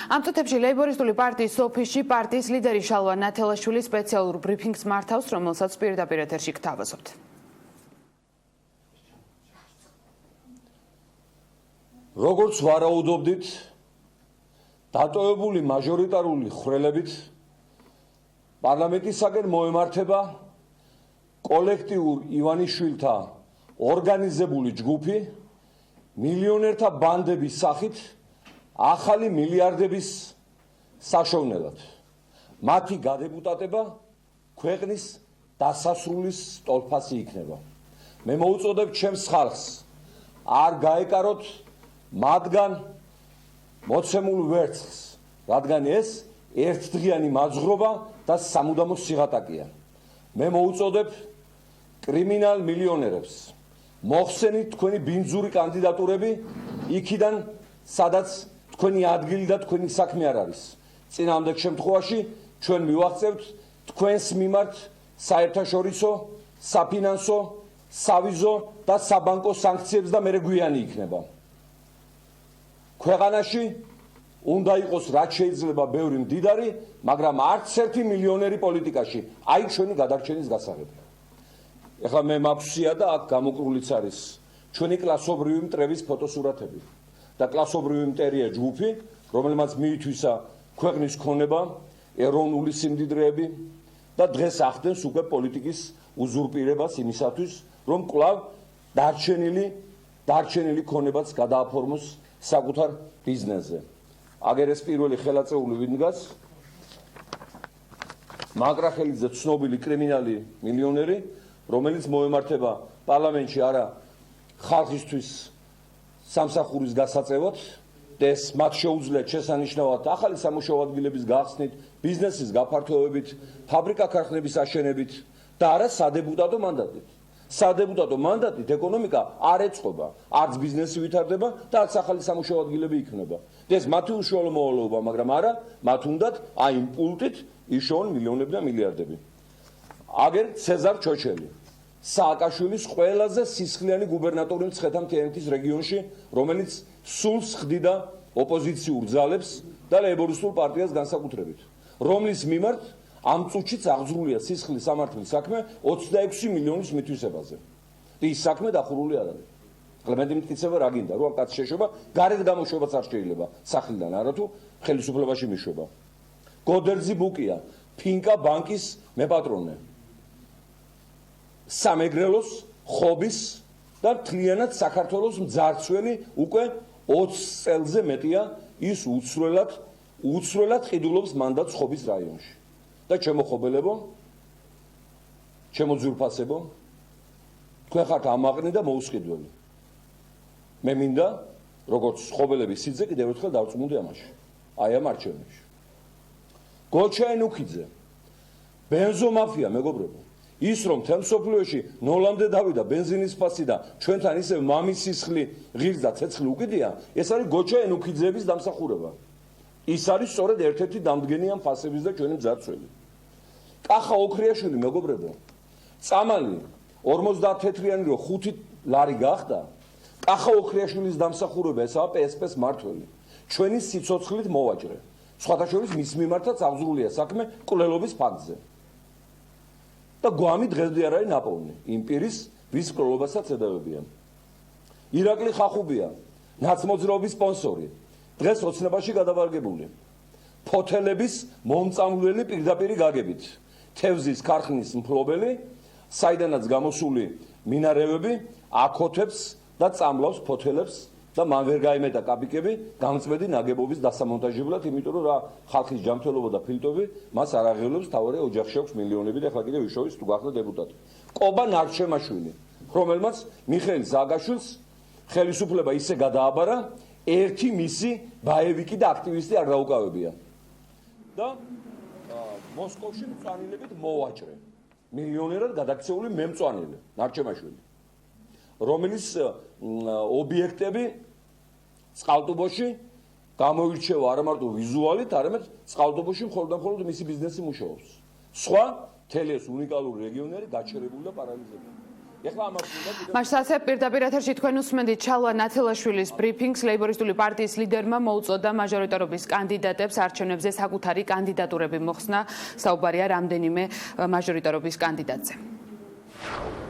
ამ წუთებში ლეიბორისტული პარტიის ოფისში პარტიის ლიდერი შალვა ნათელაშვილი სპეციალურ ბრიფინგს მართავს, რომელსაც პირდაპირ ეთერში გთავაზობთ. როგორც ვარაუდობდით, დატოვებული მაჟორიტარული ხვრელებით პარლამენტისაგან მოემართება კოლექტიურ ივანიშვილთა ორგანიზებული ჯგუფი მილიონერთა ბანდების სახით ახალი მილიარდების საშოვნელად. მათი გადეპუტატება ქვეყნის დასასრულის სტოლფასი იქნება. მე მოუწოდებ ჩემს ხალხს არ გაეკაროთ მათგან მოცემულ ვერცხლს, რადგან ეს ერთდღიანი მაძღრობა და სამუდამო სიღატაკეა. მე მოუწოდებ კრიმინალ მილიონერებს მოხსენით თქვენი ბინძური კანდიდატურები იქიდან, სადაც თქვენი ადგილი და თქვენი საქმე არ არის. წინააღმდეგ შემთხვევაში ჩვენ მივაღწევთ თქვენს მიმართ საერთაშორისო, საფინანსო, სავიზო და საბანკო სანქციებს და მერე გვიანი იქნება. ქვეყანაში უნდა იყოს რაც შეიძლება ბევრი მდიდარი, მაგრამ არც ერთი მილიონერი პოლიტიკაში, აი ჩვენი გადარჩენის გასაღებ. ეხლა მე მაქვსია და აქ გამოკრულიც არის ჩვენი კლასობრივი მტრების ფოტოსურათები და კლასობრივი მტერია ჯგუფი, რომელმაც მიითვისა ქვეყნის ქონება, ეროვნული სიმდიდრეები და დღეს ახდენს უკვე პოლიტიკის უზურპირებას იმისათვის, რომ კვლავ დარჩენილი ქონებაც გადააფორმოს საკუთარ ბიზნესზე. აგერ ეს პირველი ხელაწეული ვინ დგას? მაგრახელიძე, ცნობილი კრიმინალი მილიონერი, რომელიც მოემართება პარლამენტში არა ხალხისთვის სამსახურის გასაწევად და ეს მათ შეუძლიათ შესანიშნავად ახალი სამუშაო ადგილების გახსნით, ბიზნესის გაფართოებით, ფაბრიკა-ქარხნების აშენებით და არა სადეპუტატო მანდატით. სადეპუტატო მანდატით ეკონომიკა არ ეწყობა, არც ბიზნესი ვითარდება და არც ახალი სამუშაო ადგილები იქნება. ეს მათი უშუალო მოვალეობა, მაგრამ არა მათ უნდათ აი იმ პულტით იშოვონ მილიონები და მილიარდები. აგერ ცეზარ ჩოჩელი, სააკაშვილის ყველაზე სისხლიანი გუბერნატორი მცხეთა-მთიანეთის რეგიონში, რომელიც სულს ხდიდა ოპოზიციურ ძალებს და ლეიბორისტულ პარტიას განსაკუთრებით, რომლის მიმართ ამ წუთშიც აღძრულია სისხლის სამართლის საქმე 26 მილიონის მითვისებაზე. და ის საქმე დახურული არ არის. მე მტკიცება რა გინდა, რომ კაც შეშობა, გარეთ გამოშვებაც არ შეიძლება სახლიდან, არათუ ხელისუფლებაში მიშვება. გოდერძი ბუკია, ფინკა ბანკის მეპატრონე. სამეგრელოს, ხობის და მთლიანად საქართველოს მძარცველი უკვე 20 წელზე მეტია ის უცვლელად ყიდულობს მანდატს ხობის რაიონში. და ჩემო ხობელებო, ჩემო ძვირფასებო, თქვენ ხართ ამაყნი და მოუსყიდველი. მე მინდა, როგორც ხობელების სიძე, კიდევ ერთხელ დავწმუნდე ამაში. აი ამ არჩევნებში. გოჩა ენუქიძე, ბენზო მაფია, მეგობრებო. ის რომ მთელ მსოფლიოში ნოლამდე დავიდა ბენზინის ფასი და ჩვენთან ისევ მამის სისხლი ღირს და ცეცხლი უკიდია, ეს არის გოჩა ენუქიძეების დამსახურება. ის არის სწორედ ერთ-ერთი დამდგენი ამ ფასების და ჩვენი მძარცველი. კახა ოქრიაშვილი, მეგობრებო, წამალი 50 თეთრიანი რო 5 ლარი გახდა, კახა ოქრიაშვილის დამსახურება ესაა PSP-ს მართველი. ჩვენი სიცოცხლით მოვაჭრე. სხვათა შორის მის მიმართაც აღძრულია საქმე კვლელობის ფაქტზე. და გვამი დღესდღე არ არის ნაპოვნი იმ პირის, ვის კვლელობასაც ედავებიან. ირაკლი ხახუბია, ნაცმოძრაობის სპონსორი, დღეს ოცნებაში გადავარგებული. ფოთელების მომწამვლელი პირდაპირი გაგებით. თევზის ქარხნის მფლობელი, საიდანაც გამოსული მინარევები აკოთებს და წამლავს ფოთელებს და მან ვერ გაიმეტა კაპიკები გამწმედი ნაგებობის დასამონტაჟებლად, იმიტომ რომ რა ხალხის ჯანმრთელობა და ფილტვები მას არ აღიარებს, თავარი ოჯახში აქვს მილიონები და ხა კიდევ იშოვის თუ გახდა დეპუტატი. ყობა ნარჩემაშვილი, რომელმაც მიხეილ ზაგაშვილს ხელისუფლება ისე გადააბარა, ერთი მისი ბაევიკი და აქტივისტი არ დაუკავებია. და მოსკოვში მწვანილებით მოვაჭრე. მილიონერად გადაქცეული მემწვანილე, ნარჩემაშვილი, რომელიც ობიექტები წყალტუბოში გამოირჩევა არა მარტო ვიზუალით, არამედ წყალტუბოში მხოლოდ მისი ბიზნესი მუშაობს. სხვა მთელი ეს უნიკალური რეგიონები გაჩერებული და პარალიზებული. ეხლა ამას უნდა მაშასე პირდაპირ ეთერში თქვენ უსმენთ ჩალვა ნათელაშვილის ბრიფინგს. ლეიბორისტული პარტიის ლიდერმა მოუწოდა მაჟორიტარობის კანდიდატებს არჩევნებზე საკუთარი კანდიდატურები მოხსნა. საუბარია რამდენიმე მაჟორიტარობის კანდიდატზე.